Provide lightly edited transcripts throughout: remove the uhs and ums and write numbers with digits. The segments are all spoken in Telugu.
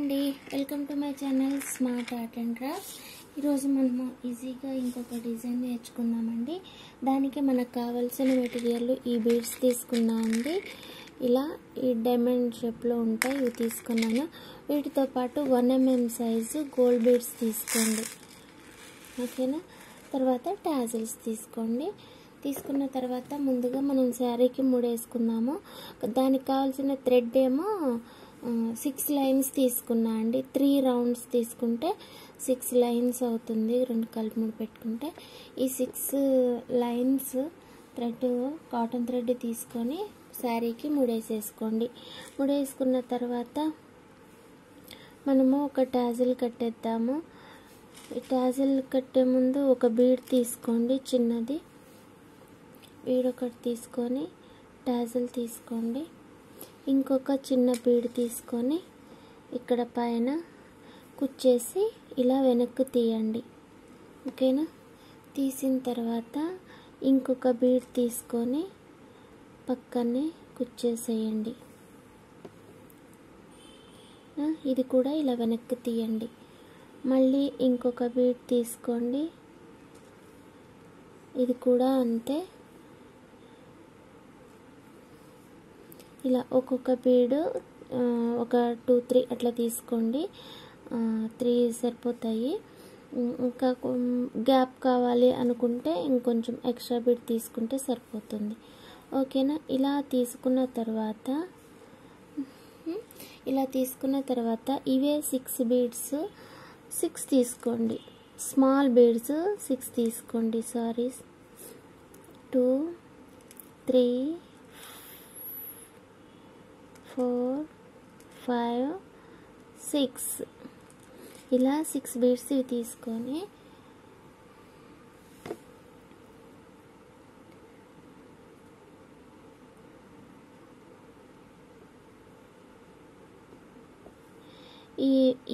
అండి, welcome to my channel smart art and crafts. ఈరోజు మనము ఈజీగా ఇంకొక డిజైన్ నేర్చుకుందామండి. దానికి మనకు కావాల్సిన మెటీరియల్ ఈ బీడ్స్ తీసుకున్నామండి. ఇలా ఈ డైమండ్ షేప్లో ఉంటాయి, ఇవి తీసుకున్నాను. వీటితో పాటు 1 mm సైజు గోల్డ్ బీడ్స్ తీసుకోండి, ఓకేనా. తర్వాత టాజిల్స్ తీసుకోండి. తీసుకున్న తర్వాత ముందుగా మనం శారీకి ముడేసుకుందాము. దానికి కావాల్సిన థ్రెడ్ ఏమో 6 లైన్స్ తీసుకున్నా అండి. 3 రౌండ్స్ తీసుకుంటే 6 లైన్స్ అవుతుంది, 2 కలిపి ముడి పెట్టుకుంటే. ఈ 6 లైన్స్ థ్రెడ్ కాటన్ థ్రెడ్ తీసుకొని శారీకి ముడేసేసుకోండి. ముడేసుకున్న తర్వాత మనము ఒక టాజిల్ కట్టేద్దాము. ఈ టాజిల్ కట్టే ముందు ఒక బీడ్ తీసుకోండి, చిన్నది బీడ్ ఒకటి తీసుకొని టాజిల్ తీసుకోండి. ఇంకొక చిన్న బీడ్ తీసుకొని ఇక్కడ పైన కుచ్చేసి ఇలా వెనక్కి తీయండి, ఓకేనా. తీసిన తర్వాత ఇంకొక బీడ్ తీసుకొని పక్కనే కుచ్చేసేయండి. ఇది కూడా ఇలా వెనక్కి తీయండి. మళ్ళీ ఇంకొక బీడ్ తీసుకోండి, ఇది కూడా అంతే. ఇలా ఒక్కొక్క బీడు ఒక 2-3 అట్లా తీసుకోండి, 3 సరిపోతాయి. ఇంకా గ్యాప్ కావాలి అనుకుంటే ఇంకొంచెం ఎక్స్ట్రా బీడ్ తీసుకుంటే సరిపోతుంది, ఓకేనా. ఇలా తీసుకున్న తర్వాత ఇవే 6 బీడ్స్ 6 తీసుకోండి. స్మాల్ బీడ్స్ 6 తీసుకోండి. 2 3 4 5 6 ఇలా 6 బీడ్స్ ఇవి తీసుకొని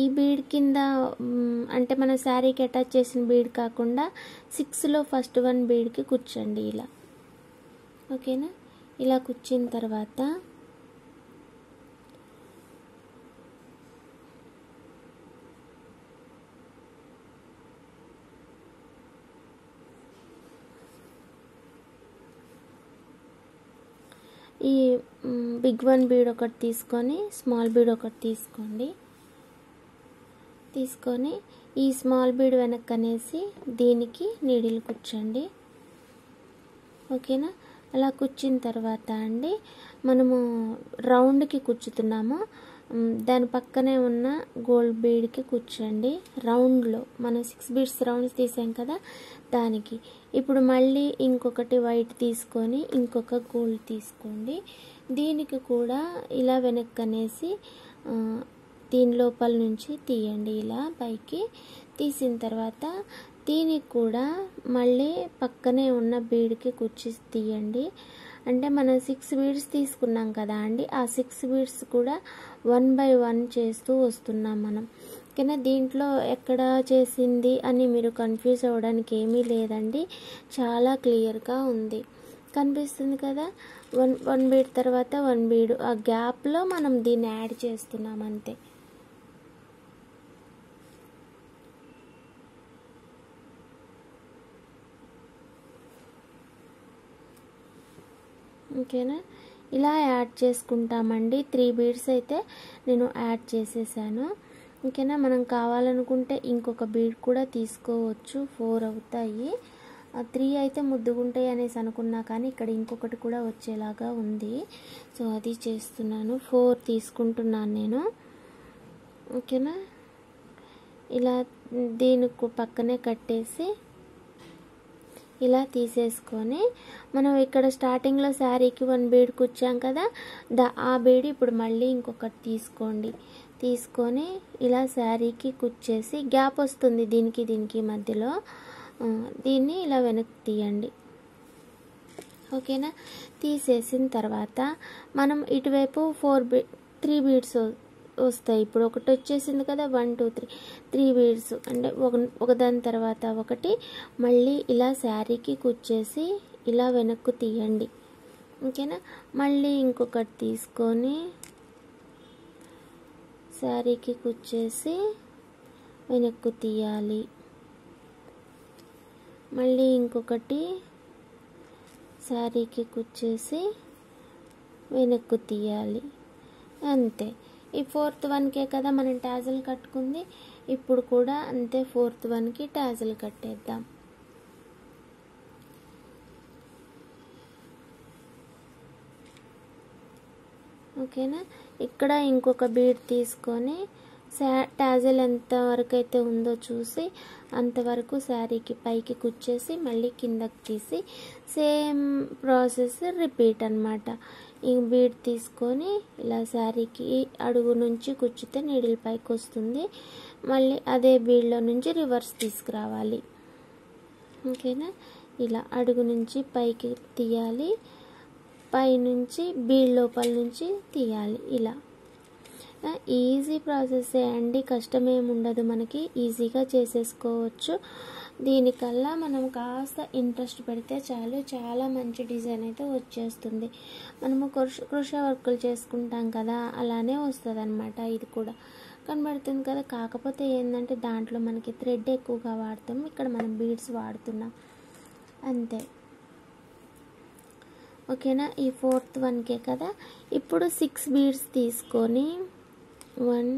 ఈ బీడ్ కింద అంటే మన శారీకి అటాచ్ చేసిన బీడ్ కాకుండా 6లో ఫస్ట్ 1 బీడ్కి కూర్చోండి ఇలా, ఓకేనా. ఇలా కూర్చిన తర్వాత ఈ బిగ్ 1 బీడ్ ఒకటి తీసుకొని స్మాల్ బీడ్ ఒకటి తీసుకొని ఈ స్మాల్ బీడ్ వెనక్కి అనేసి దీనికి నీడిల్ కూర్చోండి, ఓకేనా. అలా కూర్చిన తర్వాత అండి మనము రౌండ్కి కూర్చుతున్నాము, దాని పక్కనే ఉన్న గోల్డ్ బీడ్కి కూర్చోండి. రౌండ్లో మనం 6 బీడ్స్ రౌండ్స్ తీసాం కదా దానికి. ఇప్పుడు మళ్ళీ ఇంకొకటి వైట్ తీసుకొని ఇంకొక గోల్డ్ తీసుకోండి. దీనికి కూడా ఇలా వెనక్కి అనేసి దీని లోపల నుంచి తీయండి, ఇలా పైకి. తీసిన తర్వాత దీనికి కూడా మళ్ళీ పక్కనే ఉన్న బీడ్కి కుచ్చి తీయండి. అంటే మనం 6 బీడ్స్ తీసుకున్నాం కదా అండి, ఆ 6 బీడ్స్ కూడా 1 by 1 చేస్తూ వస్తున్నాం మనం, ఓకేనా. దీంట్లో ఎక్కడ చేసింది అని మీరు కన్ఫ్యూజ్ అవ్వడానికి ఏమీ లేదండి, చాలా క్లియర్గా ఉంది, కనిపిస్తుంది కదా. 1 బీడ్ తర్వాత 1 బీడ్, ఆ గ్యాప్లో మనం దీన్ని యాడ్ చేస్తున్నాం అంతే. ఓకేనా, ఇలా యాడ్ చేసుకుంటామండి. 3 బీడ్స్ అయితే నేను యాడ్ చేసేసాను, ఓకేనా. మనం కావాలనుకుంటే ఇంకొక బీడ్ కూడా తీసుకోవచ్చు, 4 అవుతాయి. 3 అయితే ముద్దుగుంటాయి అనేసి అనుకున్నా, కానీ ఇక్కడ ఇంకొకటి కూడా వచ్చేలాగా ఉంది, సో అది చేస్తున్నాను. 4 తీసుకుంటున్నాను నేను, ఓకేనా. ఇలా దీనికి పక్కనే కట్టేసి ఇలా తీసేసుకొని మనం ఇక్కడ స్టార్టింగ్లో శారీకి 1 బీడ్ కూర్చాం కదా, ఆ బీడ్ ఇప్పుడు మళ్ళీ ఇంకొకటి తీసుకొని ఇలా శారీకి కుచ్చేసి గ్యాప్ వస్తుంది దీనికి మధ్యలో, దీన్ని ఇలా వెనక్కి తీయండి, ఓకేనా. తీసేసిన తర్వాత మనం ఇటువైపు 3 బీడ్స్ వస్తాయి. ఇప్పుడు ఒకటి వచ్చేసింది కదా, 1 2 3 బీడ్స్ అంటే ఒకదాని తర్వాత ఒకటి మళ్ళీ ఇలా శారీకి కుచ్చేసి ఇలా వెనక్కు తీయండి, ఓకేనా. మళ్ళీ ఇంకొకటి తీసుకొని శారీకి కుచ్చేసి వెనక్కు తీయాలి. మళ్ళీ ఇంకొకటి శారీకి కుచ్చేసి వెనక్కు తీయాలి. అంతే. ఈ ఫోర్త్ వన్కే కదా మనం టాజిల్ కట్టుకుంది. ఇప్పుడు కూడా అంతే, ఫోర్త్ వన్కి టాజిల్ కట్టేద్దాం. ఓకేనా. ఇక్కడ ఇంకొక బీడ్ తీసుకొని టాజిల్ ఎంత వరకు అయితే ఉందో చూసి అంతవరకు శారీకి పైకి కుచ్చేసి మళ్ళీ కిందకి తీసి సేమ్ ప్రాసెస్ రిపీట్ అన్నమాట. ఈ బీడ్ తీసుకొని ఇలా శారీకి అడుగు నుంచి కుచ్చితే నీడిల్ పైకి వస్తుంది. మళ్ళీ అదే బీడ్లో నుంచి రివర్స్ తీసుకురావాలి. ఓకేనా. ఇలా అడుగు నుంచి పైకి తీయాలి, పైనుంచి బీడ్ లోపల నుంచి తీయాలి. ఇలా ఈజీ ప్రాసెసే అండి, కష్టమేమి ఉండదు, మనకి ఈజీగా చేసేసుకోవచ్చు. దీనికల్లా మనం కాస్త ఇంట్రెస్ట్ పెడితే చాలు, చాలా మంచి డిజైన్ అయితే వచ్చేస్తుంది. మనము క్రోషా వర్కులు చేసుకుంటాం కదా, అలానే వస్తుంది అన్నమాట. ఇది కూడా కనబడుతుంది కదా. కాకపోతే ఏంటంటే దాంట్లో మనకి థ్రెడ్ ఎక్కువగా వాడతాం, ఇక్కడ మనం బీడ్స్ వాడుతున్నాం అంతే. ఓకేనా. ఈ ఫోర్త్ వన్కే కదా. ఇప్పుడు 6 బీడ్స్ తీసుకొని 1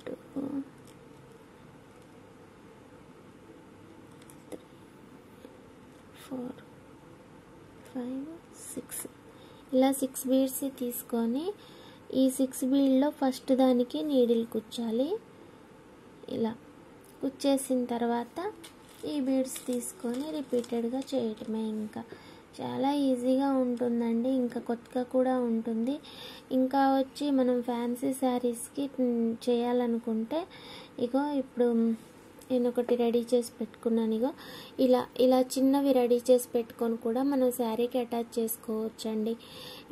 2 3 4 5 6 ఇలా 6 బీడ్స్ తీసుకొని ఈ 6 బీడ్లో ఫస్ట్ దానికి నీడిల్ కుచ్చాలి. ఇలా కుచ్చేసిన తర్వాత ఈ బీడ్స్ తీసుకొని రిపీటెడ్గా చేయటమే. ఇంకా చాలా ఈజీగా ఉంటుందండి, ఇంకా కొత్తగా కూడా ఉంటుంది. ఇంకా వచ్చి మనం ఫ్యాన్సీ శారీస్కి చేయాలనుకుంటే ఇగో ఇప్పుడు నేను ఒకటి రెడీ చేసి పెట్టుకున్నాను. ఇగో ఇలా చిన్నవి రెడీ చేసి పెట్టుకొని కూడా మనం శారీకి అటాచ్ చేసుకోవచ్చండి.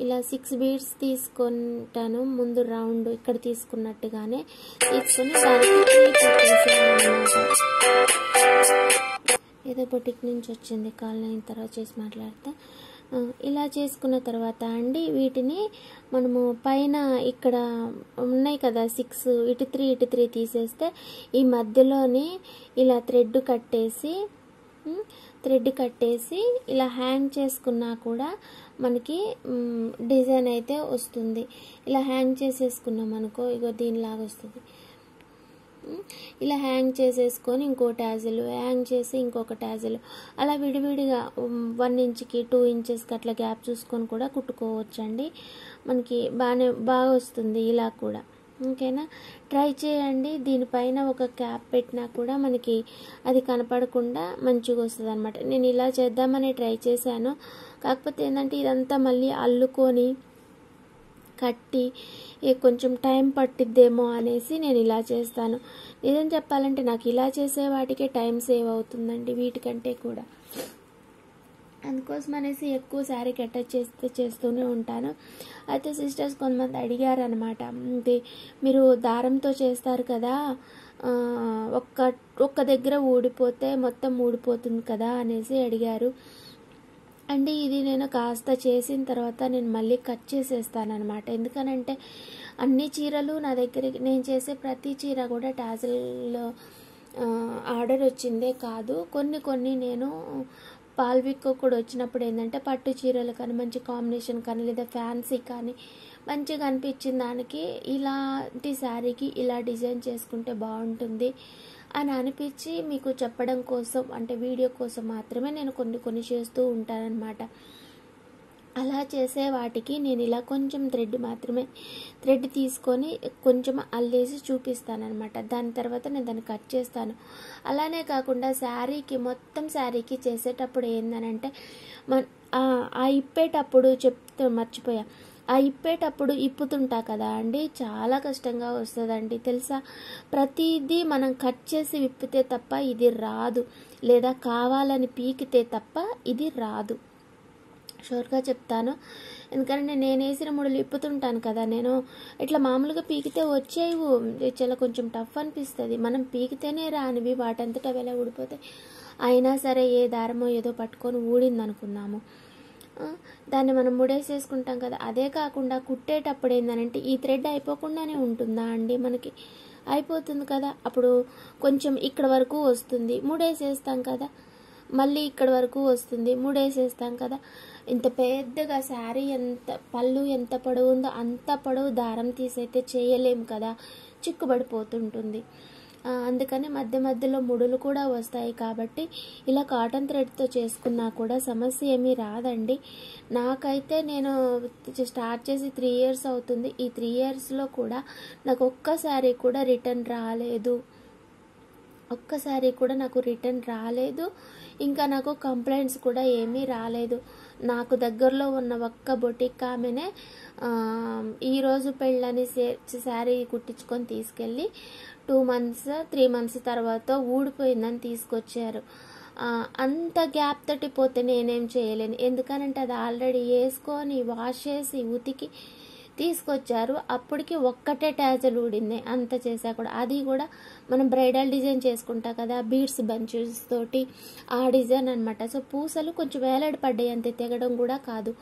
ఇలా 6 బీడ్స్ తీసుకుంటాను. ముందు రౌండ్ ఇక్కడ తీసుకున్నట్టుగానే తీసుకొని ఏదో బొటిక్ నుంచి వచ్చింది, కాల్ అయిన తర్వాత చేసి మాట్లాడతా. ఇలా చేసుకున్న తర్వాత అండి వీటిని మనము పైన ఇక్కడ ఉన్నాయి కదా 6, ఇటు 3 తీసేస్తే ఈ మధ్యలోని ఇలా థ్రెడ్ కట్టేసి ఇలా హ్యాంగ్ చేసుకున్నా కూడా మనకి డిజైన్ అయితే వస్తుంది. ఇలా హ్యాంగ్ చేసేసుకున్నాం అనుకో, ఇగో దీనిలాగా వస్తుంది. ఇలా హ్యాంగ్ చేసేసుకొని ఇంకో టాజిల్ హ్యాంగ్ చేసి ఇంకొక టాజిల్ అలా విడివిడిగా 1 ఇంచ్కి 2 ఇంచెస్కి అట్లా గ్యాప్ చూసుకొని కూడా కుట్టుకోవచ్చండి. మనకి బాగా వస్తుంది ఇలా కూడా. ఓకేనా. ట్రై చేయండి. దీనిపైన ఒక క్యాప్ పెట్టినా కూడా మనకి అది కనపడకుండా మంచిగా వస్తుంది అనమాట. నేను ఇలా చేద్దామని ట్రై చేశాను. కాకపోతే ఏంటంటే ఇదంతా మళ్ళీ అల్లుకొని కట్టి కొంచెం టైం పట్టిద్దేమో అనేసి నేను ఇలా చేస్తాను. నిజం చెప్పాలంటే నాకు ఇలా చేసే వాటికే టైం సేవ్ అవుతుందండి వీటికంటే కూడా. అందుకోసం అనేసి ఎక్కువ శారీకి అటాచ్ చేస్తూనే ఉంటాను. అయితే సిస్టర్స్ కొంతమంది అడిగారు అనమాట, మీరు దారంతో చేస్తారు కదా, ఒక్క దగ్గర ఊడిపోతే మొత్తం ఊడిపోతుంది కదా అనేసి అడిగారు అండి. ఇది నేను కాస్త చేసిన తర్వాత నేను మళ్ళీ కట్ చేసేస్తాను అనమాట. ఎందుకనంటే అన్ని చీరలు నా దగ్గరికి, నేను చేసే ప్రతి చీర కూడా టాజిల్లో ఆర్డర్ వచ్చిందే కాదు. కొన్ని నేను పాల్విక్కో కూడా వచ్చినప్పుడు ఏంటంటే పట్టు చీరలు కానీ మంచి కాంబినేషన్ కానీ లేదా ఫ్యాన్సీ కానీ మంచిగా అనిపించిన దానికి ఇలాంటి శారీకి ఇలా డిజైన్ చేసుకుంటే బాగుంటుంది అని అనిపించి మీకు చెప్పడం కోసం, అంటే వీడియో కోసం మాత్రమే నేను కొన్ని చేస్తూ ఉంటానన్నమాట. అలా చేసే వాటికి నేను ఇలా కొంచెం థ్రెడ్ తీసుకొని కొంచెం అల్లేసి చూపిస్తానన్నమాట. దాని తర్వాత నేను దాన్ని కట్ చేస్తాను. అలానే కాకుండా మొత్తం శారీకి చేసేటప్పుడు ఏందనంటే ఆ ఇప్పేటప్పుడు మర్చిపోయా, ఆ ఇప్పేటప్పుడు ఇప్పుతుంటా కదా అండి, చాలా కష్టంగా వస్తుందండి తెలుసా. ప్రతిదీ మనం కట్ చేసి విప్పితే తప్ప ఇది రాదు, లేదా కావాలని పీకితే తప్ప ఇది రాదు. షూర్గా చెప్తాను. ఎందుకంటే నేను వేసిన ముడులు ఇప్పుతుంటాను కదా, నేను ఇట్లా మామూలుగా పీకితే వచ్చేవి చాలా కొంచెం టఫ్ అనిపిస్తుంది. మనం పీకితేనే రానివి వాటంతటా వెళ్ళ ఊడిపోతాయి. అయినా సరే ఏ దారమో ఏదో పట్టుకొని ఊడింది అనుకున్నాము. దాన్ని మనం ముడేసేసుకుంటాం కదా. అదే కాకుండా కుట్టేటప్పుడు ఏంటంటే ఈ థ్రెడ్ అయిపోకుండానే ఉంటుందా అండి, మనకి అయిపోతుంది కదా. అప్పుడు కొంచెం ఇక్కడ వరకు వస్తుంది, ముడేసేస్తాం కదా, మళ్ళీ ఇక్కడ వరకు వస్తుంది, ముడేసేస్తాం కదా. ఇంత పెద్దగా శారీ ఎంత పళ్ళు ఎంత పొడవు ఉందో అంత పొడవు దారం తీసైతే చేయలేం కదా, చిక్కుబడిపోతుంటుంది. అందుకని మధ్య మధ్యలో ముడులు కూడా వస్తాయి. కాబట్టి ఇలా కాటన్ థ్రెడ్తో చేసుకున్నా కూడా సమస్య ఏమీ రాదండి. నాకైతే నేను స్టార్ట్ చేసి 3 years అవుతుంది. ఈ 3 yearsలో కూడా నాకు ఒక్కసారి కూడా రిటర్న్ రాలేదు. ఇంకా నాకు కంప్లైంట్స్ కూడా ఏమీ రాలేదు. నాకు దగ్గరలో ఉన్న ఒక్క బొటిక్ ఆమెనే ఈరోజు పెళ్ళని శారీ కుట్టించుకొని తీసుకెళ్ళి 2 months 3 months తర్వాత ఊడిపోయిందని తీసుకొచ్చారు. అంత గ్యాప్ తోటి పోతే నేనేం చేయలేను. ఎందుకనంటే అది ఆల్రెడీ వేసుకొని వాష్ చేసి ఉతికి తీసుకొచ్చారు. అప్పటికి ఒక్కటే ట్యాజల్ ఊడింది. అంత చేసా కూడా, అది కూడా మనం బ్రైడల్ డిజైన్ చేసుకుంటా కదా, బీడ్స్ బంచెస్ తోటి ఆ డిజైన్ అనమాట. సో పూసలు కొంచెం వేలాడి పడ్డాయి, అంతే, తెగడం కూడా కాదు,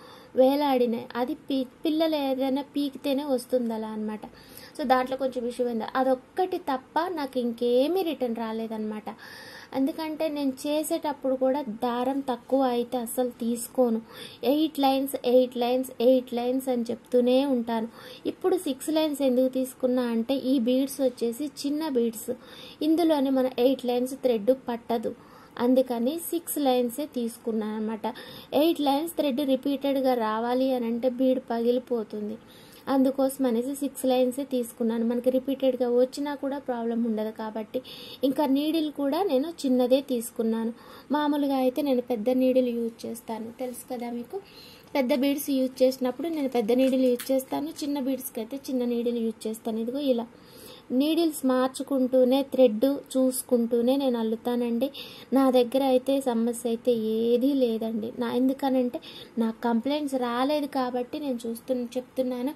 వేలాడినాయి. అది పిల్లలు ఏదైనా పీకితేనే వస్తుంది అలా అనమాట. సో దాంట్లో కొంచెం ఇష్యూ అయింది. అదొక్కటి తప్ప నాకు ఇంకేమీ రిటర్న్ రాలేదన్నమాట. ఎందుకంటే నేను చేసేటప్పుడు కూడా దారం తక్కువ అయితే అస్సలు తీసుకోను. 8 లైన్స్ అని చెప్తూనే ఉంటాను. ఇప్పుడు 6 lines ఎందుకు తీసుకున్నా అంటే ఈ బీడ్స్ వచ్చేసి చిన్న బీడ్స్, ఇందులోనే మన 8 lines థ్రెడ్ పట్టదు. అందుకని 6 lines తీసుకున్నాను అనమాట. 8 lines థ్రెడ్ రిపీటెడ్గా రావాలి అని అంటే బీడ్ పగిలిపోతుంది. అందుకోసం అనేసి 6 lines తీసుకున్నాను. మనకి రిపీటెడ్గా వచ్చినా కూడా ప్రాబ్లం ఉండదు కాబట్టి. ఇంకా నీడిల్ కూడా నేను చిన్నదే తీసుకున్నాను. మామూలుగా అయితే నేను పెద్ద నీడిల్ యూజ్ చేస్తాను, తెలుసు కదా మీకు. పెద్ద బీడ్స్ యూజ్ చేసినప్పుడు నేను పెద్ద నీడిల్ యూజ్ చేస్తాను, చిన్న బీడ్స్కి అయితే చిన్న నీడిల్ యూజ్ చేస్తాను. ఇదిగో ఇలా నీడిల్స్ మార్చుకుంటూనే థ్రెడ్ చూసుకుంటూనే నేను అల్లుతానండి. నా దగ్గర అయితే సమస్య అయితే ఏదీ లేదండి. ఎందుకనంటే నాకు కంప్లైంట్స్ రాలేదు కాబట్టి నేను చెప్తున్నాను.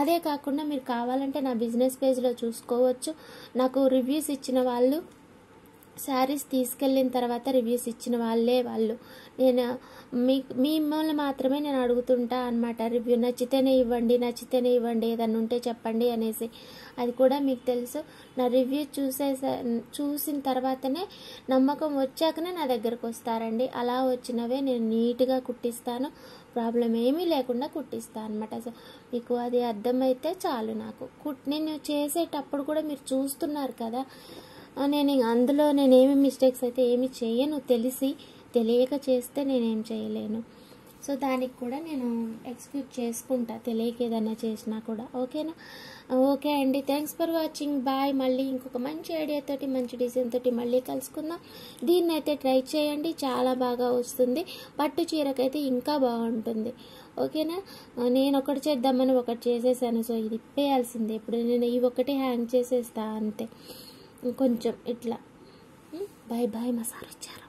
అదే కాకుండా మీరు కావాలంటే నా బిజినెస్ పేజ్లో చూసుకోవచ్చు. నాకు రివ్యూస్ ఇచ్చిన వాళ్ళు, శారీస్ తీసుకెళ్ళిన తర్వాత రివ్యూస్ ఇచ్చిన వాళ్ళు నేను మిమ్మల్ని మాత్రమే నేను అడుగుతుంటా అనమాట. రివ్యూ నచ్చితేనే ఇవ్వండి, ఏదన్నా ఉంటే చెప్పండి అనేసి. అది కూడా మీకు తెలుసు. నా రివ్యూ చూసిన తర్వాతనే, నమ్మకం వచ్చాకనే నా దగ్గరకు వస్తారండి. అలా వచ్చినవే నేను నీట్గా కుట్టిస్తాను, ప్రాబ్లం ఏమీ లేకుండా కుట్టిస్తాను అనమాట. సో మీకు అది అర్థమైతే చాలు. నాకు నేను చేసేటప్పుడు కూడా మీరు చూస్తున్నారు కదా, నేను అందులో నేనేమి మిస్టేక్స్ అయితే ఏమి చేయను. తెలియక చేస్తే నేనేం చేయలేను. సో దానికి కూడా నేను ఎక్స్క్యూజ్ చేసుకుంటా, తెలియక ఏదైనా చేసినా కూడా. ఓకేనా? ఓకే అండి, థ్యాంక్స్ ఫర్ వాచింగ్. బాయ్. మళ్ళీ ఇంకొక మంచి ఐడియాతోటి, మంచి డిజైన్ తోటి మళ్ళీ కలుసుకుందాం. దీన్ని అయితే ట్రై చేయండి, చాలా బాగా వస్తుంది. పట్టు చీరకైతే ఇంకా బాగుంటుంది. ఓకేనా? నేను ఒకటి చేద్దామని ఒకటి చేసేసాను. సో ఇది ఇప్పేయాల్సిందే. ఇప్పుడు నేను ఈ ఒకటి హ్యాంగ్ చేసేస్తా అంతే, కొంచెం ఇట్లా. Bye bye. మా సార్ వచ్చారు.